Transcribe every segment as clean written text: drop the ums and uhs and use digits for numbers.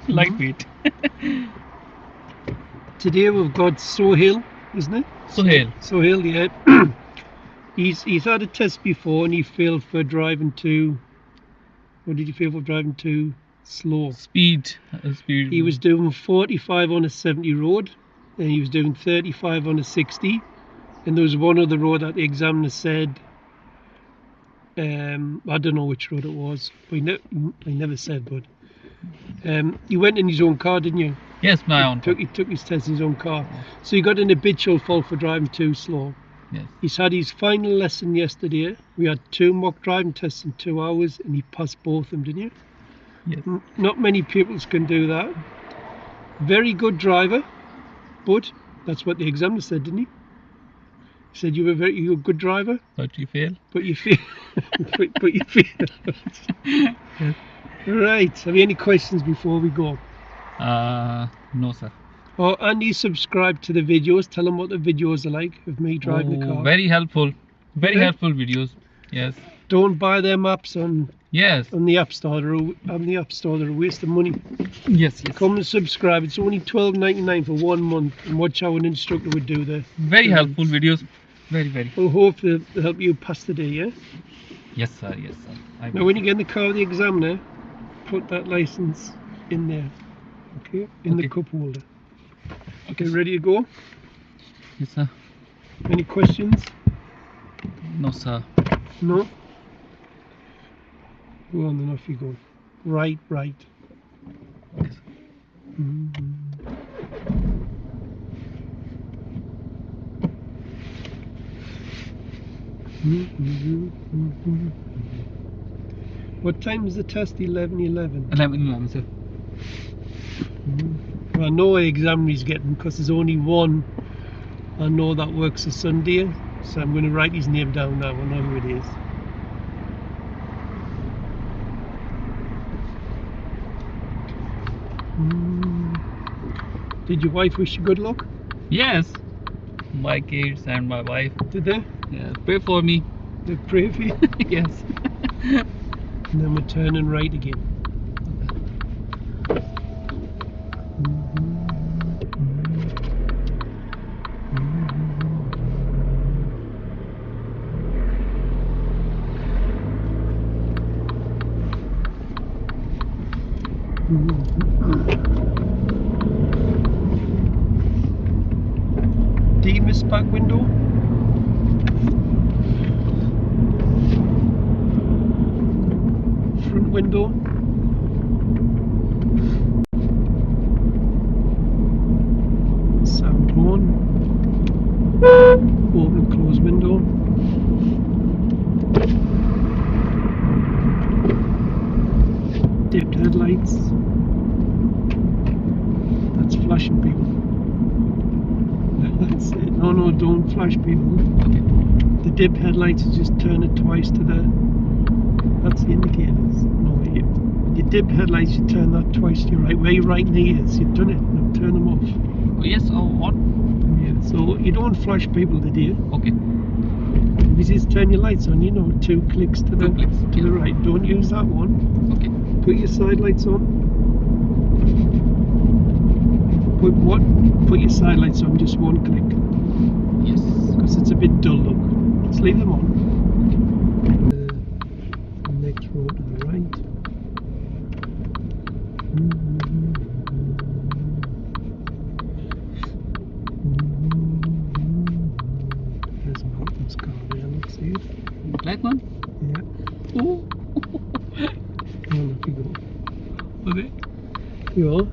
Lightweight. Today we've got Sohail, isn't it? Sohail. Sohail, yeah. He's had a test before and he failed for driving too. What did he fail for driving too slow? Speed. He was doing 45 on a 70 road, and he was doing 35 on a 60. And there was one other road that the examiner said, I don't know which road it was, but he never said. But he went in his own car, didn't you? Yes, my own car. He took his test in his own car. So he got an habitual fault for driving too slow. Yes. He's had his final lesson yesterday. We had 2 mock driving tests in 2 hours, and he passed both of them, didn't you? Yes. Not many people can do that. Very good driver, but that's what the examiner said, didn't he? He said you were a good driver, But you fail. but you fail. but you fail. Yes. Right. Have you any questions before we go? No, sir. Oh, and you subscribe to the videos. Tell them what the videos are like of me driving the car. Very helpful. Very Yeah. helpful videos. Yes. Don't buy their maps on Yes. the App Store. They're a waste of money. Yes. Come and subscribe. It's only $12.99 for 1 month, and watch how an instructor would do there. Very helpful videos. Very. We'll hope they'll help you pass the day, yeah? Yes, sir. Yes, sir. Now, when you get in the car with the examiner, put that license in there, okay? In the cup holder. Okay, ready to go? Yes, sir. Any questions? No, sir. No? Go on, then off you go. Right. Yes. What time is the test? 11:11. 11, sir. Well, I know what exam he's getting because there's only one. I know that works a Sunday, so I'm going to write his name down now. I know who it is. Did your wife wish you good luck? Yes. My kids and my wife. Did they? Yes. Pray for me. They pray for you? Yes. And then we're turning right again. Demas back window. Front window. Sound horn. Open and close window. Dipped headlights. That's flashing people. That's it. No, don't flash people. Okay. The dipped headlights is just turn it twice to the. That's the indicators. No, your dipped headlights, you turn that twice to your right. Where your right knee is, you've done it. Now turn them off. Oh, yes. Oh, what? Yeah. So you don't flash people, did you? Okay. This is turn your lights on. 2 clicks to the 2 clicks, to yeah. the right. Don't use that one. Okay. Put your side lights on. Put your side lights on. Just 1 click. Yes. Because it's a bit dull, look. Let's leave them on. The next road to the right. There's a mountain's car there, look, see it? Black one? Yeah. Oh. Oh, look, you go. Okay. You are?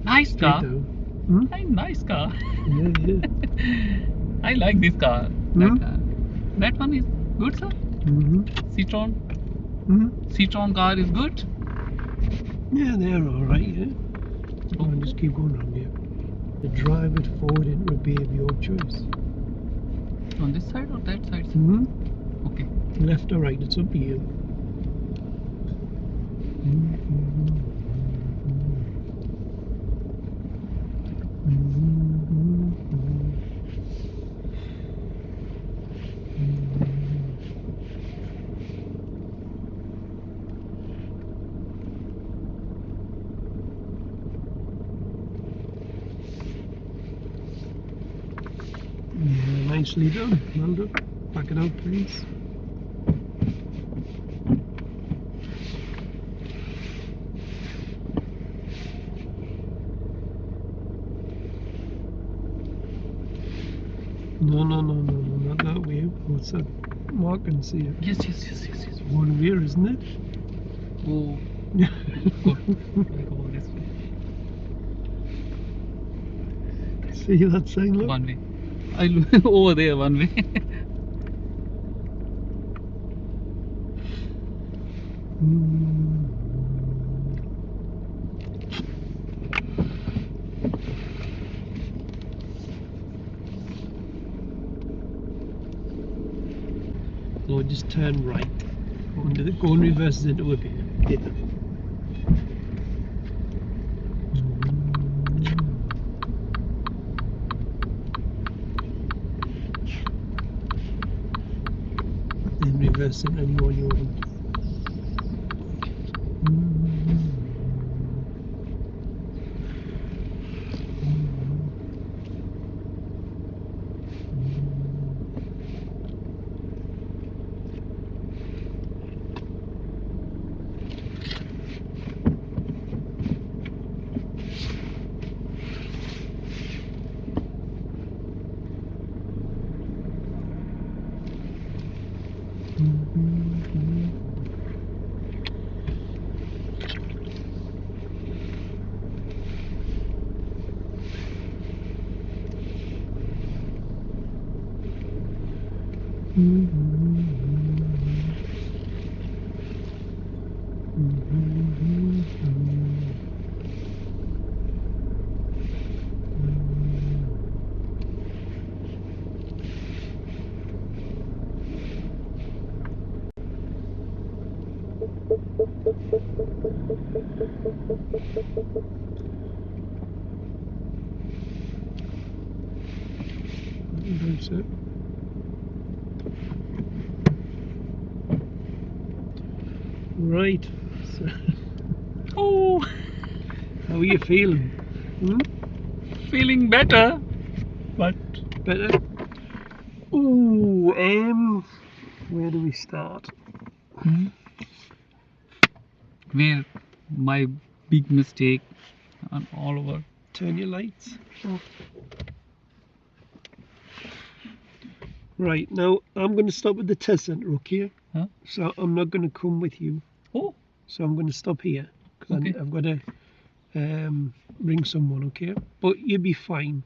Nice Stay car. down. Hmm? Hey, nice car. Yeah. I like this car. That one is good, sir. Citroen. Citroen car is good. Yeah, they're alright, yeah. Come on, just keep going around here. The drive it forward into a bay of your choice. On this side or that side, sir? Okay. Left or right, it's up to you. Nicely done. Well done. Back it out, please. No, not that way. What's that marking? See it? Yes. One here, isn't it? Oh, good. I go this way. See that sign? Look. One way. I'll over there one way. No, just turn right. Go and reverse into a bit. Yeah. Then reverse it and you on your own. That's it. Right. So, Oh, how are you feeling? feeling better, but Better? Ooh, where do we start? where my big mistake and all over. Turn your lights off. Right, now I'm going to stop at the test centre, okay? Huh? So I'm not going to come with you. Oh, So I'm going to stop here because Okay. I've got to ring someone, okay? But you'll be fine.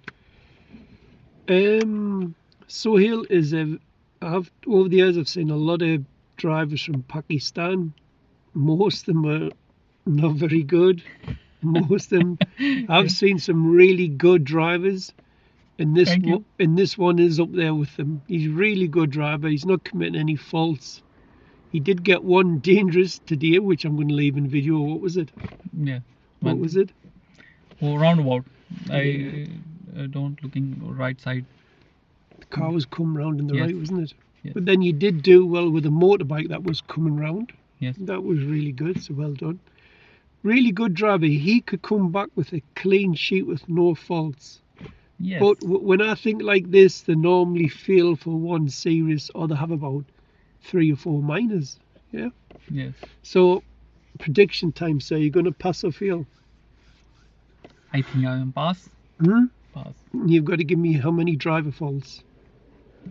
Sohail is over the years I've seen a lot of drivers from Pakistan. Most of them are not very good. Most of them. I've seen some really good drivers, and Thank you. this one is up there with them. He's a really good driver. He's not committing any faults. He did get one dangerous today, which I'm going to leave in video. What was it? yeah. What was it? Oh, roundabout. I don't looking right side. The car was coming round on the Yes. right, wasn't it? Yes. But then you did do well with a motorbike that was coming round. Yes. That was really good, so well done. Really good driver. He could come back with a clean sheet with no faults. Yes. But when I think like this, they normally fail for one serious, or they have about 3 or 4 minors. Yeah. Yes. So, prediction time. So you're going to pass or fail? I think I am pass. Pass. You've got to give me how many driver faults?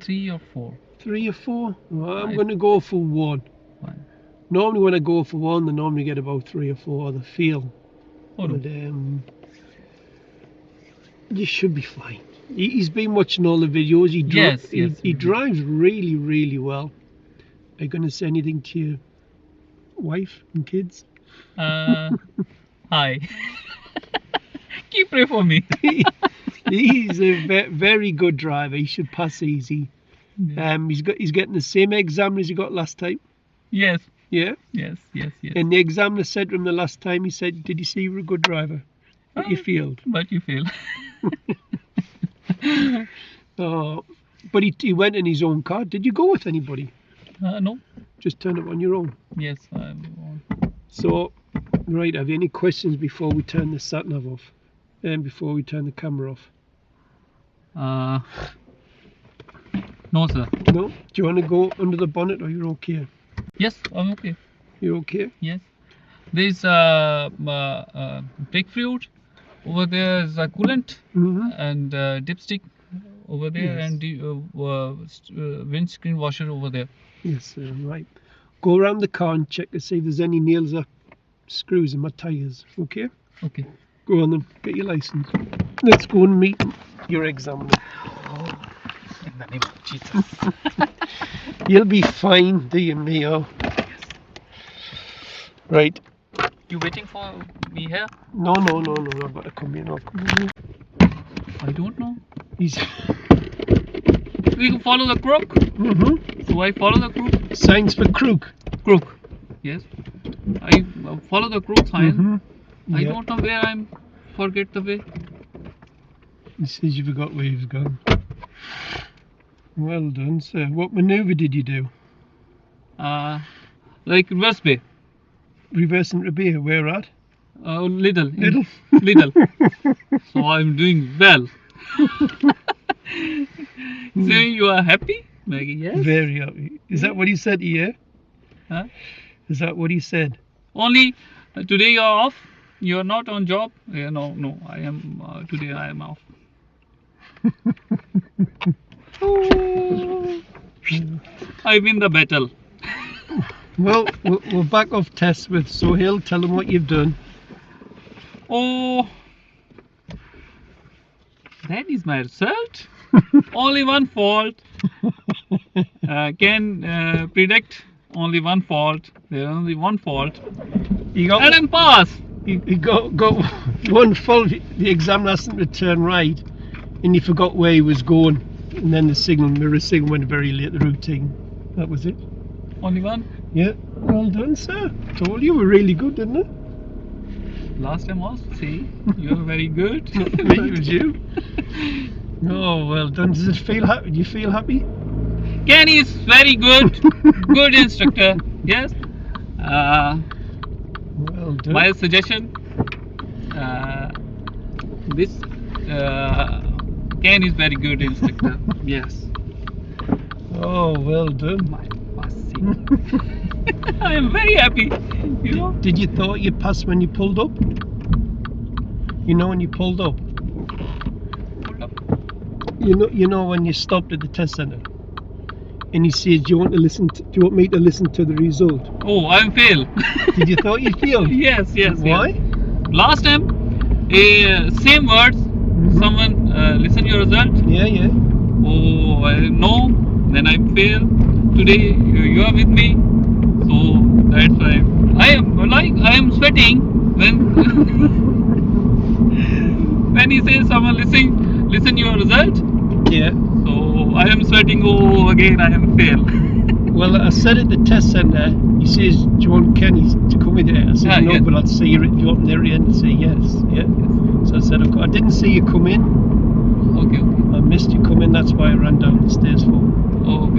3 or 4. 3 or 4? Well, I'm Five. going to go for 1. One. Normally, when I go for 1, they normally get about 3 or 4. They fail. Oh, no. But you should be fine. He's been watching all the videos. Yes. He drives really, really well. Are you going to say anything to your wife and kids? Hi. Keep pray for me. He's a very good driver. He should pass easy. Yeah. He's getting the same exam as he got last time. Yes. Yeah. Yes. And the examiner said to him the last time, he said, "Did you see you were a good driver? But you failed." But you fail. Oh, but he went in his own car. Did you go with anybody? No. Just turn up on your own. Yes. I'm on. So, right, have you any questions before we turn the sat nav off? And before we turn the camera off? No, sir. No? Do you want to go under the bonnet or you're okay? Yes, I'm okay. You're okay? Yes. There's pig fruit. Over there is a coolant and dipstick over there, Yes. and the windscreen washer over there. Yes, sir, right. Go around the car and check to see if there's any nails or screws in my tyres, okay? Okay. Go on then, get your licence. Let's go and meet your examiner. In the name of Jesus. You'll be fine, dear mio. Right. You waiting for me here? No, I've got to come in. I'll come in. I don't know. He's... We can follow the crook. So I follow the crook. Signs for crook. Crook. Yes. I follow the crook sign. I Yeah. don't know where I'm. Forget the way. He says you forgot where you've gone. Well done, sir. What manoeuvre did you do? Like reverse way. Reverse into beer. Where at? Little. Little. Little. So I'm doing well. So you are happy, Maggie? Yes. Very happy. Is that what he said to you? Huh? Is that what he said? Only today you are off. You are not on job. No. I am today. I am off. I win the battle. Well, we're back off test with Sohail. Tell him what you've done. Oh, that is my result. Only one fault. Can predict only one fault. There is only one fault. You got, And I'm passed. you got one fault. The examiner asked him to turn right, and he forgot where he was going. And then the mirror signal went very late. The routine. That was it. Only one. Yeah. Well done, sir. Told you were really good, didn't it? Last time also. See, you are very good. It was you. Oh, well done. Does it feel happy? Do you feel happy? Ken is very good. Good instructor. Yes. Well done. My suggestion. This Ken is very good instructor. Yes. Oh, well done. My pussy. I am very happy. You know. Did you thought you passed when you pulled up? You know when you pulled up? Hold up. You know when you stopped at the test centre, and he says, "Do you want me to listen to the result?" Oh, I'm fail. Did you thought you failed? Yes. Why? Yes. Last time, same words. Someone listen your result. Yeah. Oh, no. Then I fail. Today you are with me, so that's why I am sweating when when he says someone listen your result. Yeah. So I am sweating. Oh, again I am fail. Well, I said at the test centre, he says, "Do you want Kenny to come with you?" I said, "No, yes. but I'll see you. Do you want there at the end to say yes?" Yeah. So I said, "I didn't see you come in. Okay. I missed you come in. That's why I ran down the stairs for." Okay.